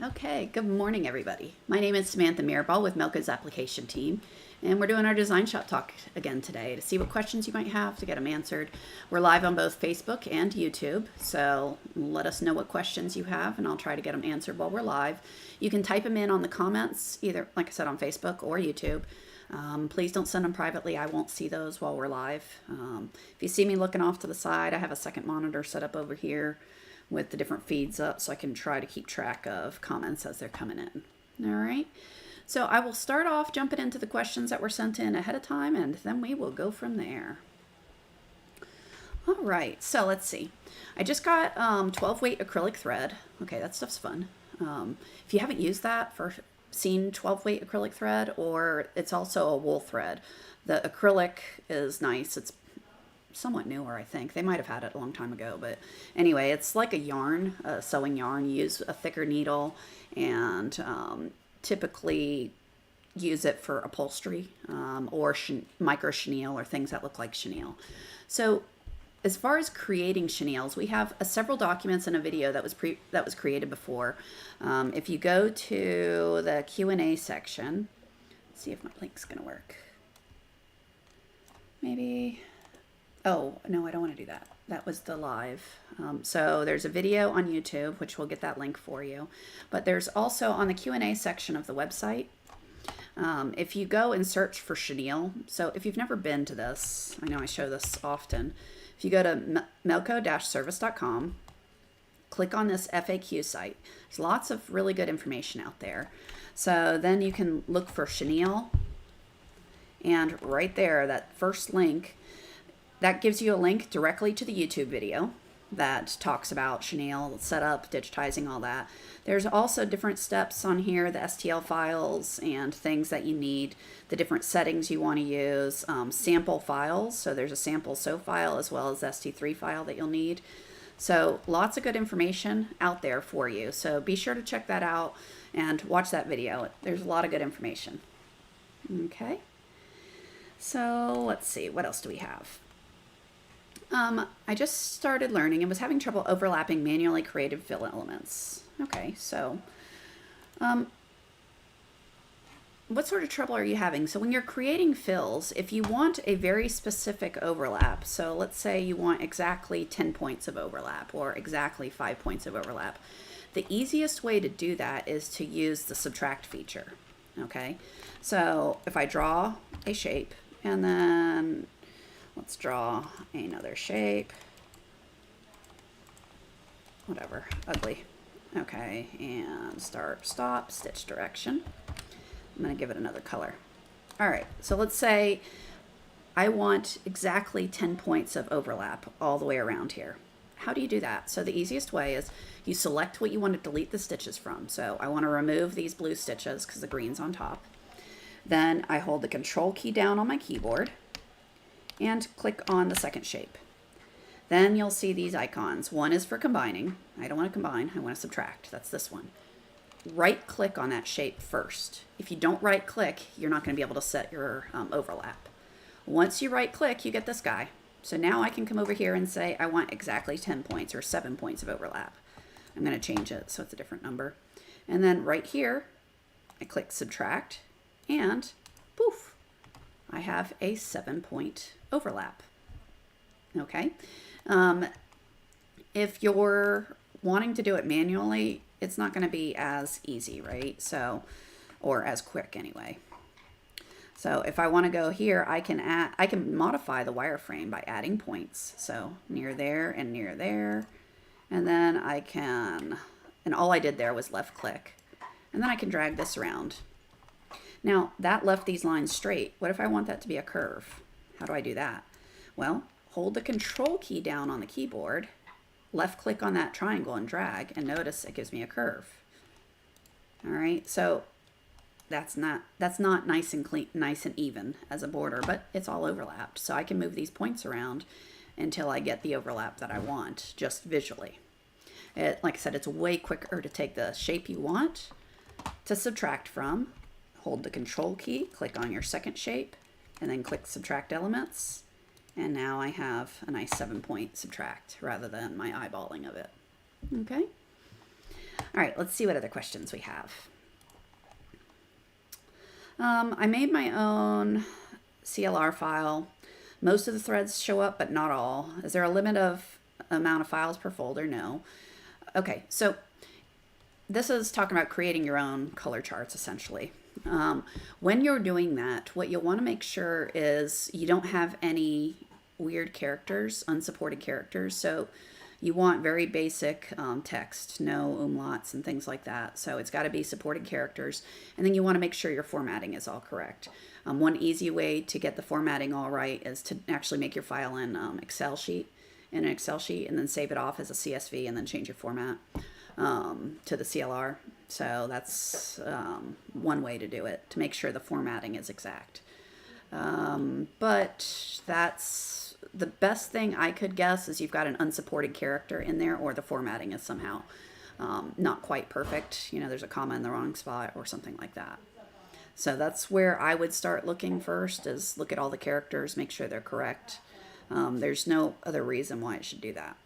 Okay, good morning, everybody. My name is Samantha Mirabal with Melco's application team, and we're doing our DesignShop Talk again today to see what questions you might have to get them answered. We're live on both Facebook and YouTube, so let us know what questions you have, and I'll try to get them answered while we're live. You can type them in on the comments, either, like I said, on Facebook or YouTube. Please don't send them privately. I won't see those while we're live. If you see me looking off to the side, I have a second monitor set up over here with the different feeds up so I can try to keep track of comments as they're coming in. All right. So I will start off jumping into the questions that were sent in ahead of time, and then we will go from there. All right. So let's see. I just got 12 weight acrylic thread. Okay, that stuff's fun. If you haven't used that for seen 12 weight acrylic thread, or it's also a wool thread. The acrylic is nice. It's somewhat newer, I think. They might have had it a long time ago, but anyway, it's like a yarn, a sewing yarn. You use a thicker needle and typically use it for upholstery or micro chenille or things that look like chenille. So as far as creating chenilles, we have several documents and a video that was created before. If you go to the Q&A section, let's see if my link's gonna work. Maybe. Oh, no, I don't want to do that. That was the live. So there's a video on YouTube, which we'll get that link for you. But there's also on the Q&A section of the website, if you go and search for chenille, so if you've never been to this, I know I show this often, if you go to melco-service.com, click on this FAQ site. There's lots of really good information out there. So then you can look for chenille, and right there, that first link, that gives you a link directly to the YouTube video that talks about chenille, setup, digitizing, all that. There's also different steps on here, the STL files and things that you need, the different settings you want to use, sample files. So there's a sample sew file as well as ST3 file that you'll need. So lots of good information out there for you. So be sure to check that out and watch that video. There's a lot of good information. Okay. So let's see, what else do we have? I just started learning and was having trouble overlapping manually created fill elements. Okay, so what sort of trouble are you having? So when you're creating fills, if you want a very specific overlap, so let's say you want exactly 10 points of overlap or exactly 5 points of overlap, the easiest way to do that is to use the subtract feature. Okay, so if I draw a shape and then let's draw another shape, whatever, ugly. Okay, and start, stop, stitch direction. I'm gonna give it another color. All right, so let's say I want exactly 10 points of overlap all the way around here. How do you do that? So the easiest way is you select what you want to delete the stitches from. So I want to remove these blue stitches because the green's on top. Then I hold the control key down on my keyboard and click on the second shape. Then you'll see these icons. One is for combining. I don't want to combine, I want to subtract. That's this one. Right click on that shape first. If you don't right click, you're not going to be able to set your overlap. Once you right click, you get this guy. So now I can come over here and say I want exactly 10 points or 7 points of overlap. I'm going to change it so it's a different number. And then right here, I click subtract and poof, I have a 7-point overlap. Okay. If you're wanting to do it manually, it's not going to be as easy, right? So, or as quick anyway. So if I want to go here, I can modify the wireframe by adding points. So near there and near there. And then I can, and all I did there was left click. And then I can drag this around. Now that left these lines straight. What if I want that to be a curve? How do I do that? Well, hold the control key down on the keyboard, left click on that triangle and drag, and notice it gives me a curve. All right, so that's not nice and clean, nice and even as a border, but it's all overlapped. So I can move these points around until I get the overlap that I want, just visually. Like I said, it's way quicker to take the shape you want to subtract from, hold the control key, click on your second shape, and then click subtract elements. And now I have a nice 7-point subtract rather than my eyeballing of it. Okay. All right, let's see what other questions we have. I made my own CLR file. Most of the threads show up, but not all. Is there a limit of amount of files per folder? No. Okay, so this is talking about creating your own color charts, essentially. When you're doing that, what you'll want to make sure is you don't have any weird characters, unsupported characters. So you want very basic text, no umlauts and things like that. So it's got to be supported characters. And then you want to make sure your formatting is all correct. One easy way to get the formatting all right is to actually make your file in an Excel sheet, and then save it off as a CSV and then change your format to the CLR. So that's one way to do it, to make sure the formatting is exact. But that's the best thing I could guess is you've got an unsupported character in there, or the formatting is somehow not quite perfect. You know, there's a comma in the wrong spot or something like that. So that's where I would start looking first, is look at all the characters, make sure they're correct. There's no other reason why it should do that.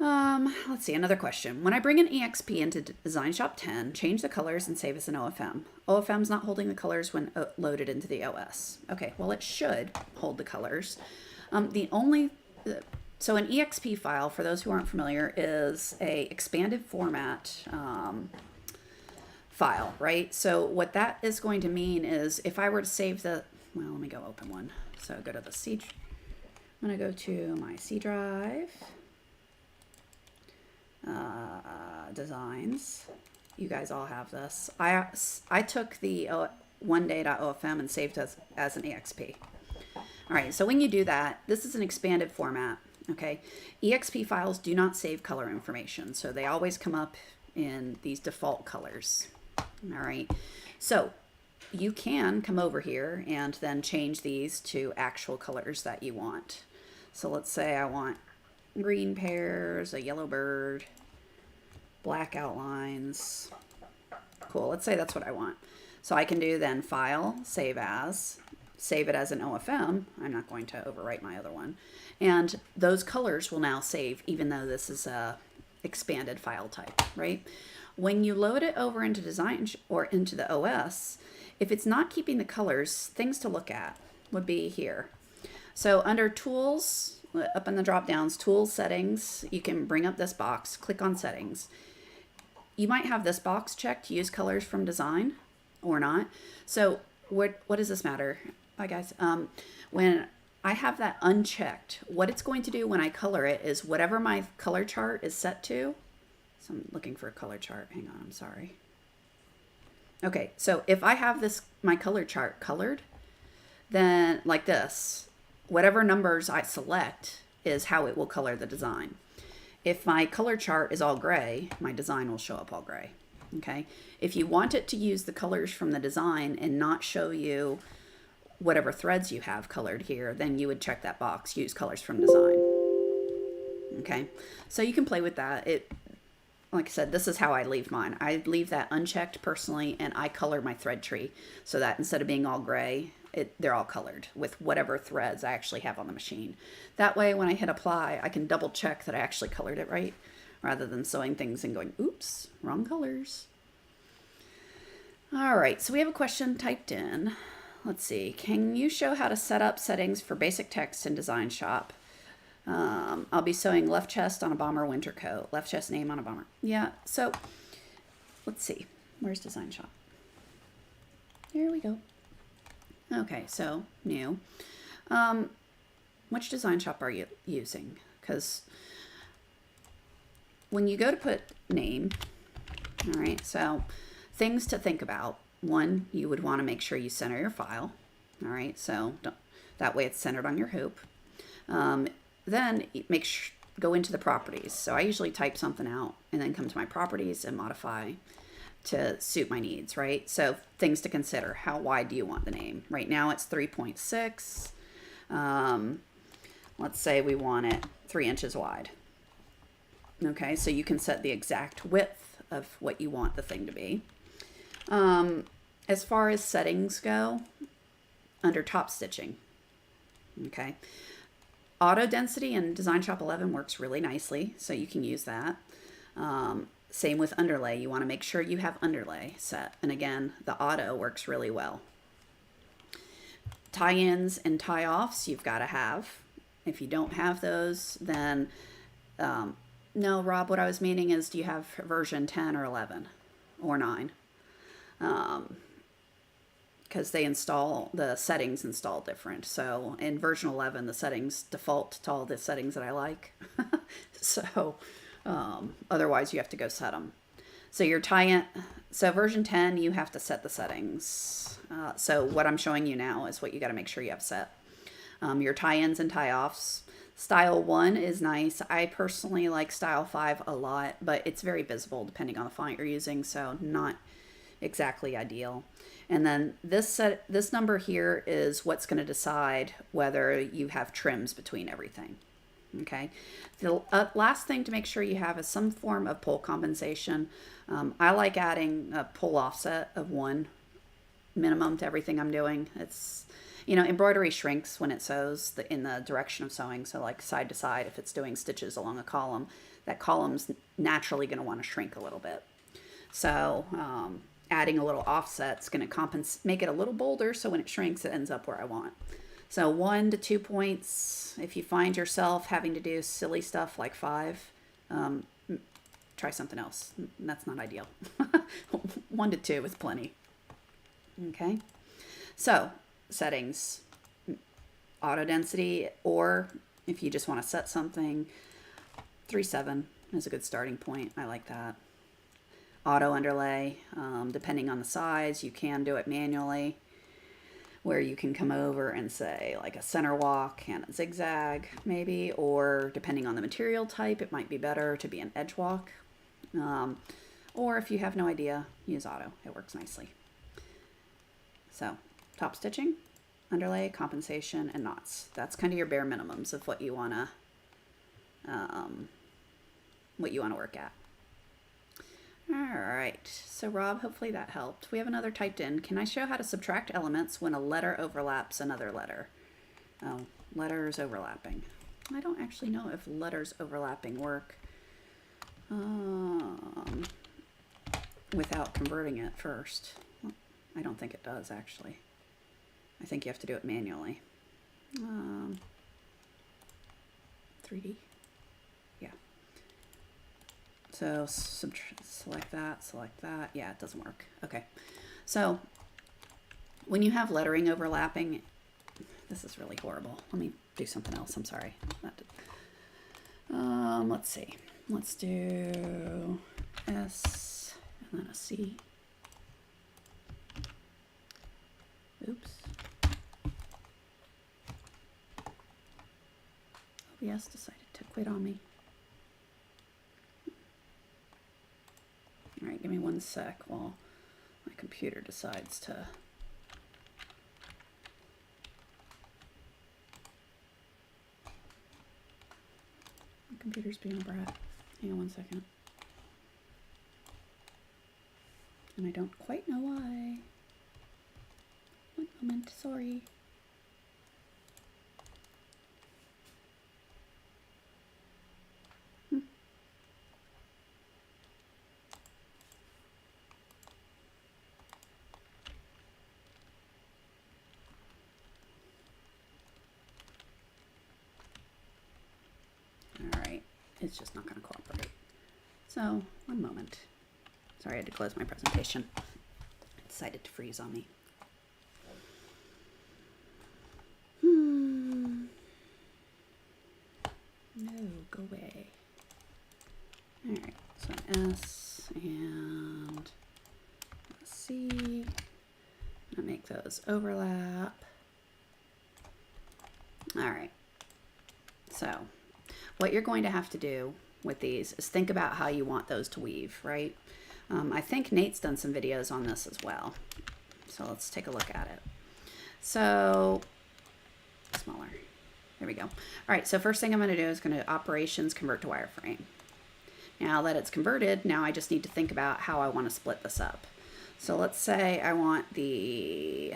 Let's see, another question. When I bring an EXP into DesignShop 10, change the colors and save as an OFM. OFM's not holding the colors when loaded into the OS. Okay, well, it should hold the colors. So an EXP file, for those who aren't familiar, is a expanded format file, right? So what that is going to mean is if I were to save the, well, let me go open one. So go to the C, I'm going to go to my C drive. Designs. You guys all have this. I took the oneday.ofm and saved as an EXP. All right, so when you do that, this is an expanded format. Okay, EXP files do not save color information, so they always come up in these default colors. All right, so you can come over here and then change these to actual colors that you want. So let's say I want green pears, a yellow bird, black outlines. Cool, let's say that's what I want. So I can do then file, save it as an OFM. I'm not going to overwrite my other one. And those colors will now save, even though this is a expanded file type, right? When you load it over into Design or into the OS, if it's not keeping the colors, things to look at would be here. So under Tools, up in the drop downs, Tools, Settings, you can bring up this box, click on Settings. You might have this box checked, use colors from design or not. So what does this matter? Hi guys. When I have that unchecked, what it's going to do when I color it is whatever my color chart is set to. So I'm looking for a color chart. Hang on, I'm sorry. Okay, so if I have this, my color chart colored, then like this, whatever numbers I select is how it will color the design. If my color chart is all gray, my design will show up all gray. Okay. If you want it to use the colors from the design and not show you whatever threads you have colored here, then you would check that box, use colors from design. Okay. So you can play with that. Like I said, this is how I leave mine. I leave that unchecked personally, and I color my thread tree so that instead of being all gray, they're all colored with whatever threads I actually have on the machine. That way, when I hit apply, I can double check that I actually colored it right, rather than sewing things and going, oops, wrong colors. All right, so we have a question typed in. Let's see, can you show how to set up settings for basic text in DesignShop? I'll be sewing left chest on a bomber winter coat, left chest name on a bomber. Yeah, so let's see, where's DesignShop? Here we go. Okay, so new. Which DesignShop are you using? Because when you go to put name, all right, so things to think about. One, you would want to make sure you center your file. All right, so that way it's centered on your hoop. Then go into the properties. So I usually type something out and then come to my properties and modify to suit my needs, right? So things to consider. How wide do you want the name? Right now it's 3.6. Let's say we want it 3 inches wide. Okay, so you can set the exact width of what you want the thing to be. As far as settings go, under top stitching, okay, auto density in DesignShop 11 works really nicely, so you can use that. Same with underlay. You want to make sure you have underlay set. And again, the auto works really well. Tie-ins and tie-offs you've got to have. If you don't have those, then no, Rob, what I was meaning is, do you have version 10 or 11 or 9? Because the settings install different. So in version 11, the settings default to all the settings that I like. So otherwise you have to go set them. So your tie-in, so version 10, you have to set the settings. So what I'm showing you now is what you got to make sure you have set. Your tie-ins and tie-offs. Style 1 is nice. I personally like style 5 a lot, but it's very visible depending on the font you're using, so not exactly ideal. And then this number here is what's going to decide whether you have trims between everything. Okay. The last thing to make sure you have is some form of pull compensation. I like adding a pull offset of 1 minimum to everything I'm doing. It's, embroidery shrinks when it sews in the direction of sewing. So like side to side, if it's doing stitches along a column, that column's naturally going to want to shrink a little bit. So adding a little offset's going to make it a little bolder, so when it shrinks, it ends up where I want. So 1 to 2 points. If you find yourself having to do silly stuff like 5, try something else. That's not ideal. 1 to 2 is plenty. Okay. So settings, auto density, or if you just want to set something, 3/7 is a good starting point. I like that. Auto underlay, depending on the size, you can do it manually, where you can come over and say like a center walk and a zigzag maybe, or depending on the material type, it might be better to be an edge walk. Or if you have no idea, use auto. It works nicely. So top stitching, underlay, compensation, and knots. That's kind of your bare minimums of what you want to work at. All right, so Rob, hopefully that helped. We have another typed in. Can I show how to subtract elements when a letter overlaps another letter? Oh, letters overlapping. I don't actually know if letters overlapping work without converting it first. Well, I don't think it does, actually. I think you have to do it manually. 3D. Yeah. So select that. Yeah, it doesn't work. Okay. So when you have lettering overlapping, this is really horrible. Let me do something else. I'm sorry. Let's see. Let's do S and then a C. Oops. OBS decided to quit on me. All right, give me 1 sec while my computer decides to. My computer's being a brat. Hang on 1 second. And I don't quite know why. 1 moment, sorry. It's just not going to cooperate. So, 1 moment. Sorry, I had to close my presentation. It decided to freeze on me. No, go away. All right, so S and C. I'll make those overlap. All right. So what you're going to have to do with these is think about how you want those to weave, right? I think Nate's done some videos on this as well. So let's take a look at it. So smaller. There we go. All right, so first thing I'm going to do is going to operations convert to wireframe. Now that it's converted, now I just need to think about how I want to split this up. So let's say I want the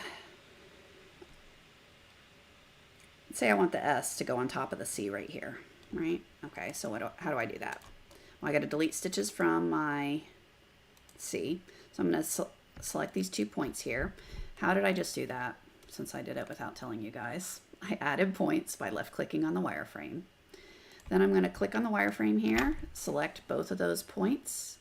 S to go on top of the C right here, right? Okay, so how do I do that? I got to delete stitches from my C. So I'm going to select these 2 points here. How did I just do that? Since I did it without telling you guys. I added points by left clicking on the wireframe. Then I'm going to click on the wireframe here, select both of those points,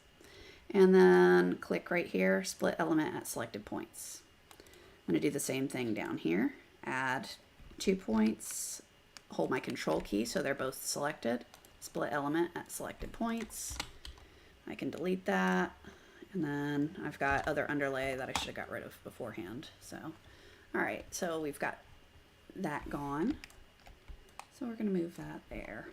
and then click right here, split element at selected points. I'm going to do the same thing down here, add 2 points, hold my control key so they're both selected, split element at selected points. I can delete that, and then I've got other underlay that I should have got rid of beforehand. So, all right, so we've got that gone. So we're going to move that there.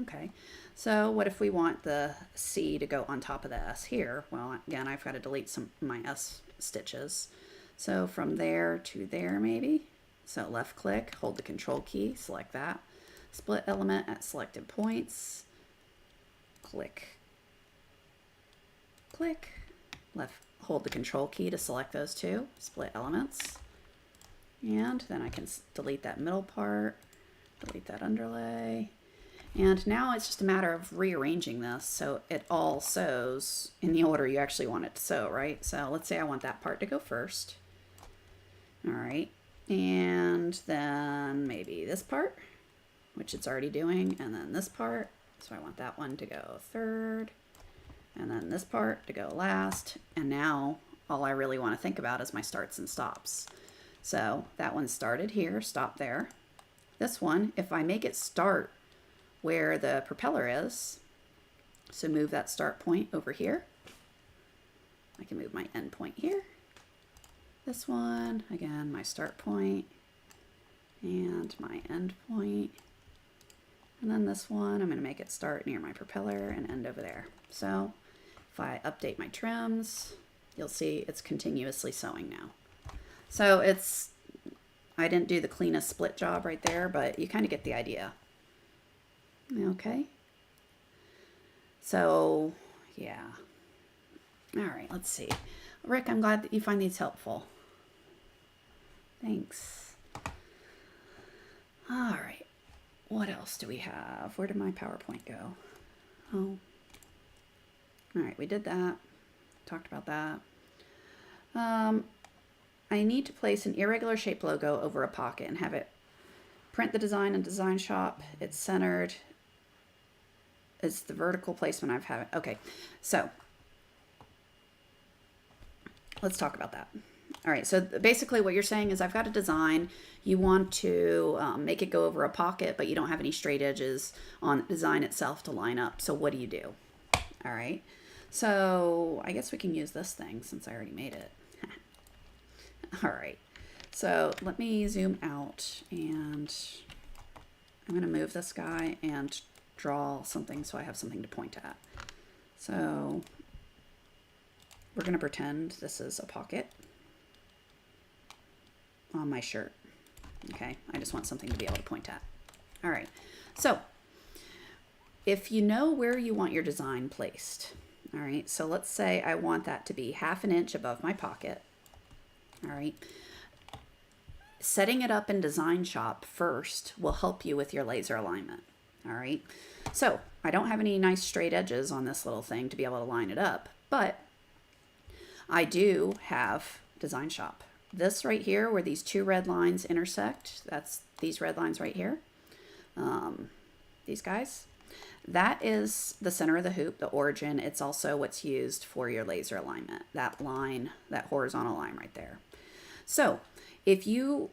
Okay, so what if we want the C to go on top of the S here? Well, again, I've got to delete some of my S stitches. So from there to there maybe. So left click, hold the control key, select that. Split element at selected points. Click. Click. Hold the control key to select those two. Split elements. And then I can delete that middle part. Delete that underlay. And now it's just a matter of rearranging this so it all sews in the order you actually want it to sew, right? So let's say I want that part to go first. All right, and then maybe this part, which it's already doing, and then this part. So I want that one to go third, and then this part to go last. And now all I really want to think about is my starts and stops. So that one started here, stop there. This one, if I make it start where the propeller is, so move that start point over here. I can move my end point here. This one, again, my start point and my end point. And then this one, I'm going to make it start near my propeller and end over there. So if I update my trims, you'll see it's continuously sewing now. So I didn't do the cleanest split job right there, but you kind of get the idea. Okay. So, yeah. All right, let's see. Rick, I'm glad that you find these helpful. Thanks. All right. What else do we have? Where did my PowerPoint go? Oh. All right, we did that. Talked about that. I need to place an irregular shaped logo over a pocket and have it print the design in DesignShop. It's centered. It's the vertical placement I've had. Okay, so let's talk about that. All right, so basically what you're saying is I've got a design. You want to make it go over a pocket, but you don't have any straight edges on the design itself to line up. So what do you do? All right, so I guess we can use this thing since I already made it. All right, so let me zoom out and I'm going to move this guy and draw something so I have something to point at. So we're going to pretend this is a pocket on my shirt. Okay, I just want something to be able to point at. All right, so if you know where you want your design placed, all right, so let's say I want that to be 1/2 inch above my pocket. All right, setting it up in DesignShop first will help you with your laser alignment. All right, so I don't have any nice straight edges on this little thing to be able to line it up, but I do have DesignShop. This right here, where these 2 red lines intersect, that's these red lines right here, these guys, that is the center of the hoop, the origin. It's also what's used for your laser alignment, that line, that horizontal line right there. So if you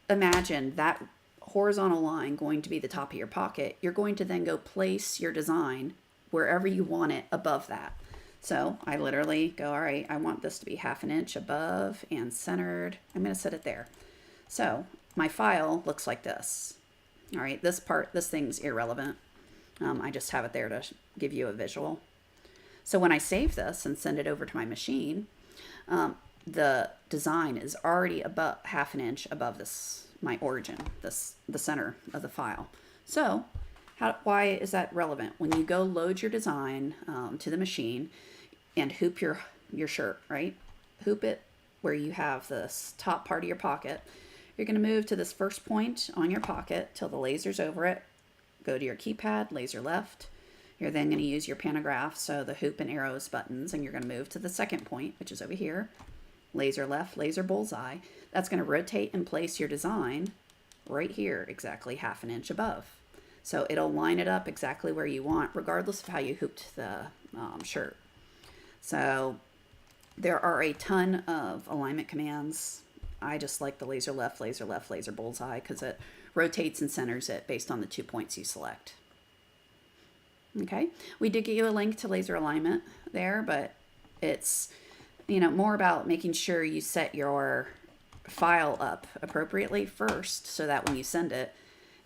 imagine that horizontal line going to be the top of your pocket, you're going to then go place your design wherever you want it above that. So I literally go, all right, I want this to be 1/2 inch above and centered. I'm going to set it there. So my file looks like this. All right, this thing's irrelevant. I just have it there to give you a visual. So when I save this and send it over to my machine, the design is already above 1/2 inch above this, my origin, the center of the file. So why is that relevant? When you go load your design to the machine and hoop your shirt, right? Hoop it where you have this top part of your pocket. You're going to move to this first point on your pocket till the laser's over it. Go to your keypad, laser left. You're then going to use your pantograph, so the hoop and arrows buttons, and you're going to move to the second point, which is over here. Laser left, laser bullseye. That's going to rotate and place your design right here, exactly 1/2 inch above. So it'll line it up exactly where you want, regardless of how you hooped the shirt. So there are a ton of alignment commands. I just like the laser left, laser bullseye, because it rotates and centers it based on the 2 points you select. Okay, we did get you a link to laser alignment there, but it's, more about making sure you set your file up appropriately first, so that when you send it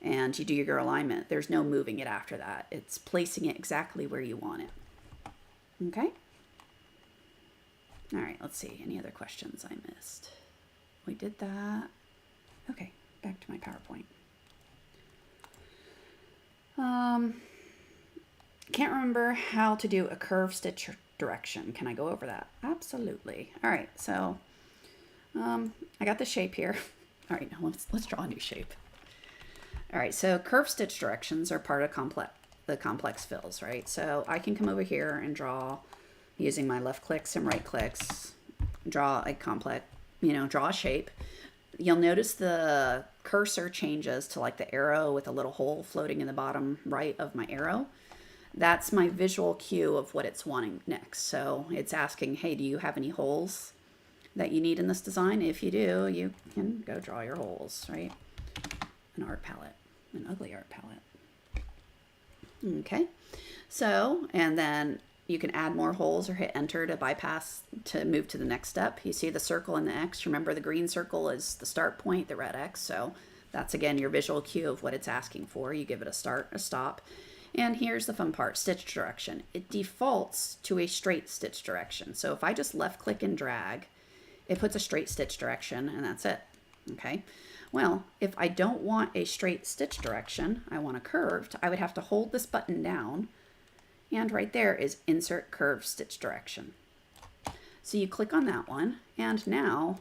and you do your alignment, there's no moving it after that. It's placing it exactly where you want it. Okay. All right, let's see. Any other questions I missed? We did that. Okay, back to my PowerPoint. Can't remember how to do a curve stitch direction. Can I go over that? Absolutely. All right, so I got the shape here. All right, now let's draw a new shape. All right, so curve stitch directions are part of the complex fills, right? So I can come over here and draw using my left clicks and right clicks, draw a complex, draw a shape. You'll notice the cursor changes to like the arrow with a little hole floating in the bottom right of my arrow. That's my visual cue of what it's wanting next. So it's asking, hey, do you have any holes that you need in this design? If you do, you can go draw your holes, right? An art palette, an ugly art palette. Okay, so, and then you can add more holes or hit enter to bypass, to move to the next step. You see the circle and the X. Remember, the green circle is the start point, the red X. So that's, again, your visual cue of what it's asking for. You give it a start, a stop. And here's the fun part, stitch direction. It defaults to a straight stitch direction. So if I just left click and drag, it puts a straight stitch direction, and that's it. Okay. Well, if I don't want a straight stitch direction, I want a curved, I would have to hold this button down, and right there is insert curved stitch direction. So you click on that one, and now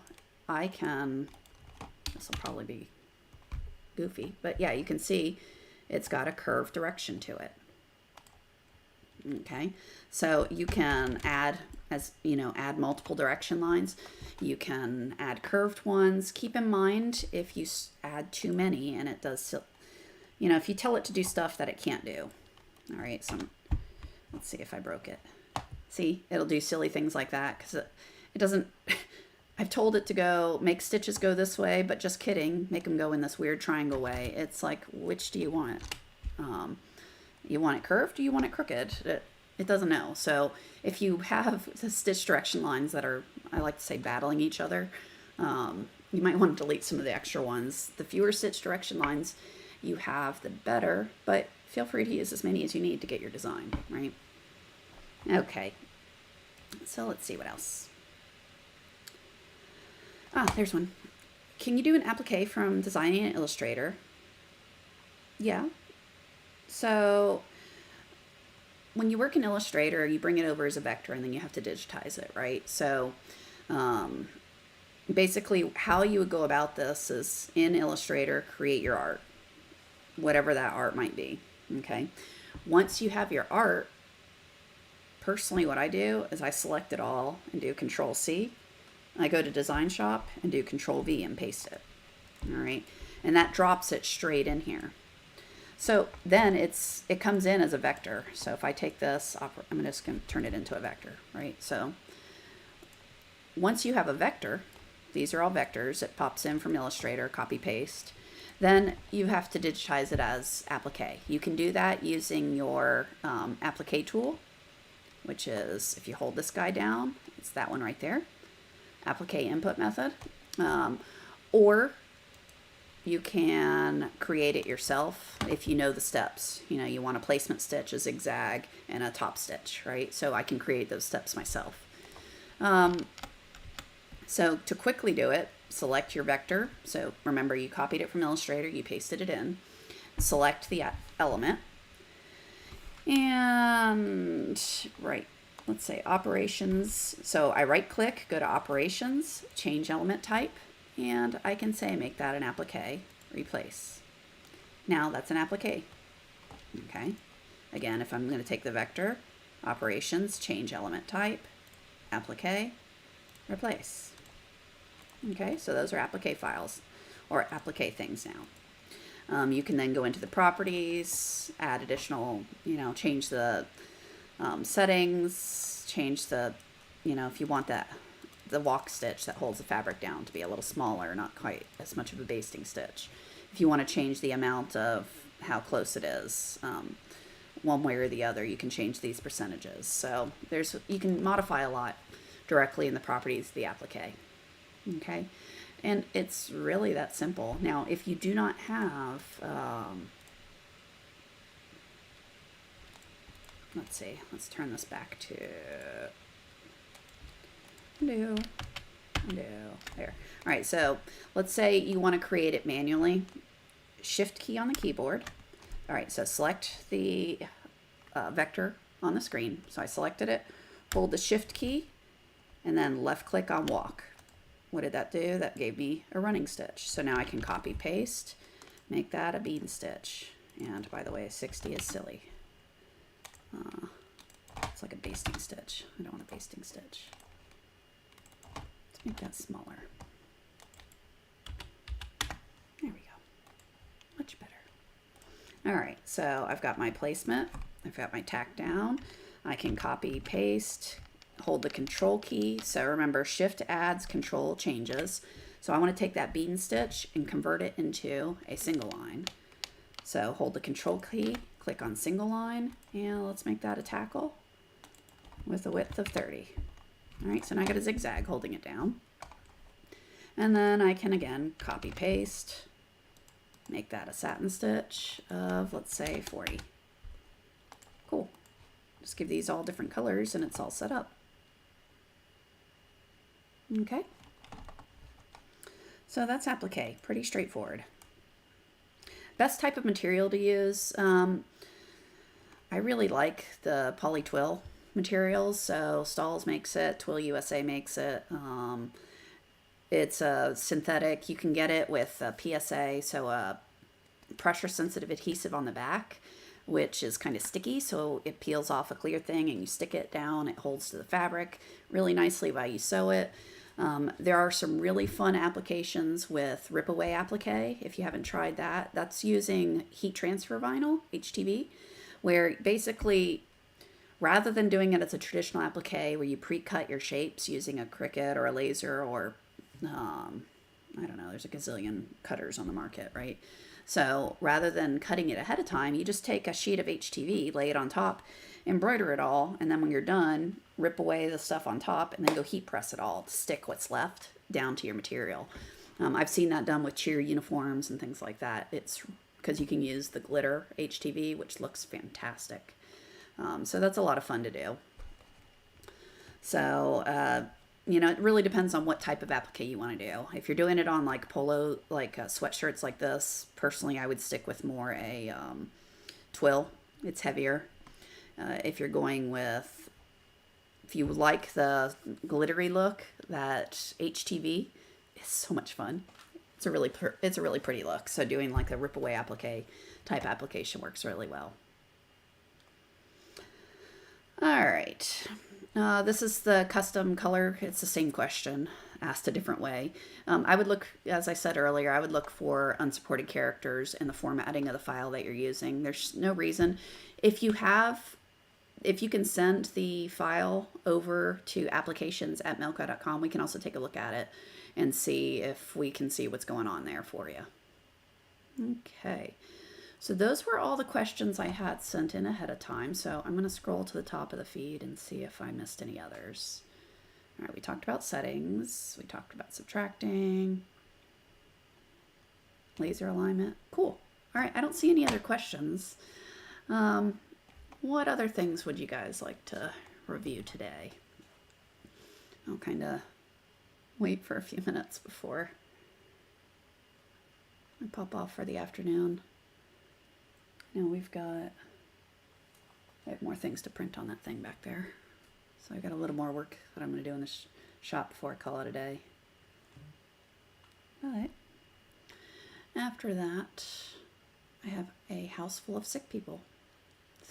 I can, this will probably be goofy, but yeah, you can see it's got a curved direction to it. Okay, so you can add, add multiple direction lines. You can add curved ones. Keep in mind, if you add too many and it does, if you tell it to do stuff that it can't do. All right, so let's see if I broke it. See, it'll do silly things like that because it doesn't, I've told it to go, make stitches go this way, but just kidding, make them go in this weird triangle way. It's like, which do you want? You want it curved or you want it crooked? It doesn't know. So if you have the stitch direction lines that are, I like to say, battling each other, you might want to delete some of the extra ones. The fewer stitch direction lines you have, the better, but feel free to use as many as you need to get your design, right? Okay, so let's see what else. There's one. Can you do an applique from Designing in Illustrator? Yeah. So when you work in Illustrator, you bring it over as a vector and then you have to digitize it, right? So basically how you would go about this is in Illustrator, create your art, whatever that art might be, okay? Once you have your art, personally what I do is I select it all and do Control C. I go to Design Shop and do Control V and paste it, all right? And that drops it straight in here. So then it comes in as a vector. So if I take this, I'm just going to turn it into a vector, right? So once you have a vector, these are all vectors, it pops in from Illustrator, copy paste. Then you have to digitize it as applique. You can do that using your applique tool, which is, if you hold this guy down, it's that one right there, applique input method, or you can create it yourself if you know the steps. You want a placement stitch, a zigzag, and a top stitch, right? So I can create those steps myself. So to quickly do it, select your vector. So remember, you copied it from Illustrator, you pasted it in, select the element, and let's say operations. So I right click, go to operations, change element type, and I can say make that an applique, replace. Now that's an applique, okay? Again, if I'm going to take the vector, operations, change element type, applique, replace. Okay, so those are applique files, or applique things now. You can then go into the properties, add additional, change the settings, change the, if you want the walk stitch that holds the fabric down to be a little smaller, not quite as much of a basting stitch. If you want to change the amount of how close it is, one way or the other, you can change these percentages. So you can modify a lot directly in the properties of the applique. Okay, and it's really that simple. Now, if you do not have, let's see, let's turn this back to, there. All right, so let's say you want to create it manually. Shift key on the keyboard. All right, so select the vector on the screen. So I selected it, hold the shift key, and then left click on walk. What did that do? That gave me a running stitch. So now I can copy paste, make that a bean stitch. And by the way, 60 is silly. It's like a basting stitch. I don't want a basting stitch. Let's make that smaller. There we go. Much better. All right, so I've got my placement. I've got my tack down. I can copy, paste, hold the control key. So remember, shift adds, control changes. So I want to take that bean stitch and convert it into a single line. So hold the control key, click on single line, and let's make that a tackle with a width of 30. All right, so now I got a zigzag holding it down. And then I can again copy paste, make that a satin stitch of, let's say, 40. Cool. Just give these all different colors and it's all set up. Okay. So that's applique, pretty straightforward. Best type of material to use. I really like the poly twill materials. So Stahls makes it, Twill USA makes it. It's a synthetic. You can get it with a PSA, so a pressure sensitive adhesive on the back, which is kind of sticky, so it peels off a clear thing and you stick it down, it holds to the fabric really nicely while you sew it. There are some really fun applications with rip away applique. If you haven't tried that, that's using heat transfer vinyl, HTV, where basically rather than doing it as a traditional applique where you pre-cut your shapes using a Cricut or a laser or I don't know, there's a gazillion cutters on the market, right? So rather than cutting it ahead of time, you just take a sheet of HTV, lay it on top, embroider it all, and then when you're done, rip away the stuff on top and then go heat press it all to stick what's left down to your material. I've seen that done with cheer uniforms and things like that. It's because you can use the glitter HTV, which looks fantastic. So that's a lot of fun to do. So, it really depends on what type of applique you want to do. If you're doing it on like polo, like sweatshirts like this, personally, I would stick with more a twill. It's heavier. If you're going with, if you like the glittery look, that HTV is so much fun. It's a really pretty look. So doing like a rip away applique type application works really well. All right. This is the custom color. It's the same question asked a different way. I would look, as I said earlier, I would look for unsupported characters in the formatting of the file that you're using. There's no reason. If you can send the file over to applications@melco.com, we can also take a look at it and see if we can see what's going on there for you. Okay. So those were all the questions I had sent in ahead of time. So I'm going to scroll to the top of the feed and see if I missed any others. All right, we talked about settings. We talked about subtracting. Laser alignment. Cool. All right, I don't see any other questions. What other things would you guys like to review today? I'll kind of wait for a few minutes before I pop off for the afternoon. Now I have more things to print on that thing back there. So I got a little more work that I'm going to do in the shop before I call it a day. But after that, I have a house full of sick people.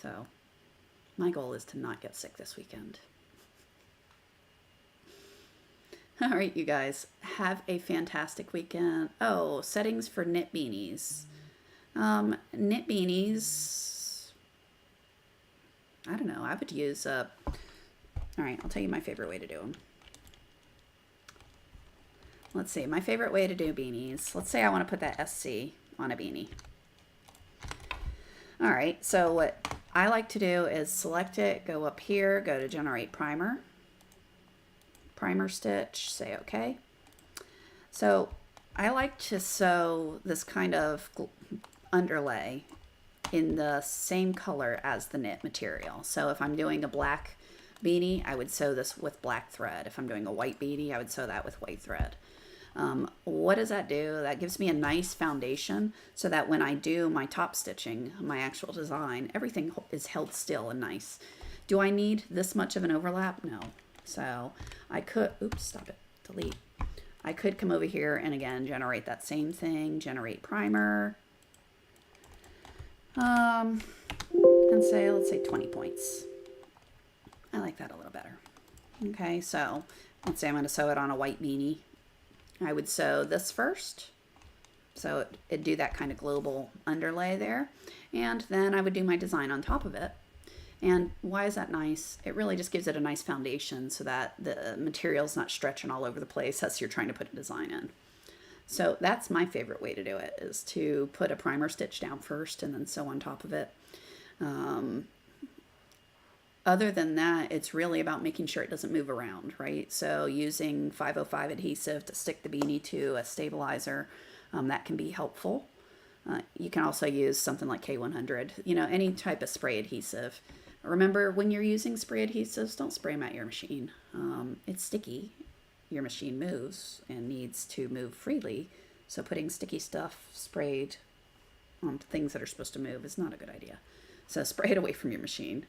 So my goal is to not get sick this weekend. All right, you guys, have a fantastic weekend. Oh, settings for knit beanies. Knit beanies, I don't know. I would use, all right, I'll tell you my favorite way to do them. Let's see, my favorite way to do beanies. Let's say I want to put that SC on a beanie. All right, so what I like to do is select it, go up here, go to generate primer. Primer stitch, say okay. So I like to sew this kind of underlay in the same color as the knit material. So if I'm doing a black beanie, I would sew this with black thread. If I'm doing a white beanie, I would sew that with white thread. What does that do? That gives me a nice foundation so that when I do my top stitching, my actual design, everything is held still and nice. Do I need this much of an overlap? No. So I could, oops, stop it, delete. I could come over here and again, generate that same thing, generate primer, and say, let's say 20 points. I like that a little better. Okay, so let's say I'm going to sew it on a white beanie. I would sew this first. So it'd do that kind of global underlay there. And then I would do my design on top of it. And why is that nice? It really just gives it a nice foundation so that the material's not stretching all over the place as you're trying to put a design in. So that's my favorite way to do it, is to put a primer stitch down first and then sew on top of it. Other than that, it's really about making sure it doesn't move around, right? So using 505 adhesive to stick the beanie to a stabilizer, that can be helpful. You can also use something like K100, any type of spray adhesive. Remember, when you're using spray adhesives, don't spray them at your machine. It's sticky. Your machine moves and needs to move freely. So putting sticky stuff sprayed on things that are supposed to move is not a good idea. So spray it away from your machine.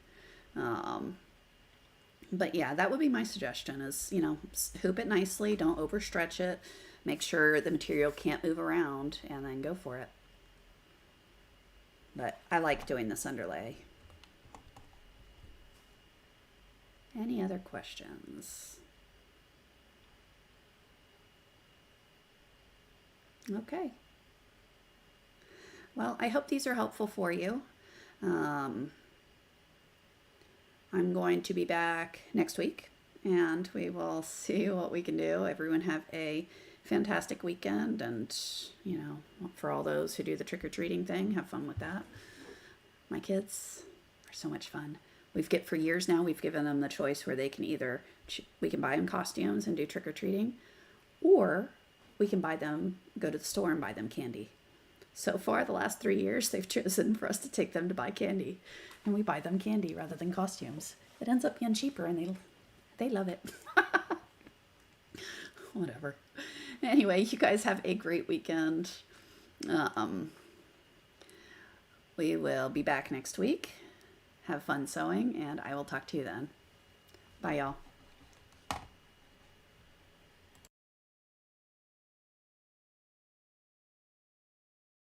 But yeah, that would be my suggestion is, hoop it nicely. Don't overstretch it. Make sure the material can't move around and then go for it. But I like doing this underlay. Any other questions? Okay. Well, I hope these are helpful for you. I'm going to be back next week and we will see what we can do. Everyone have a fantastic weekend, and for all those who do the trick-or-treating thing, have fun with that. My kids are so much fun. For years now, we've given them the choice where they can either, we can buy them costumes and do trick-or-treating, or we can go to the store and buy them candy. So far, the last 3 years, they've chosen for us to take them to buy candy, and we buy them candy rather than costumes. It ends up being cheaper, and they love it. Whatever. Anyway, you guys have a great weekend. We will be back next week. Have fun sewing, and I will talk to you then. Bye, y'all.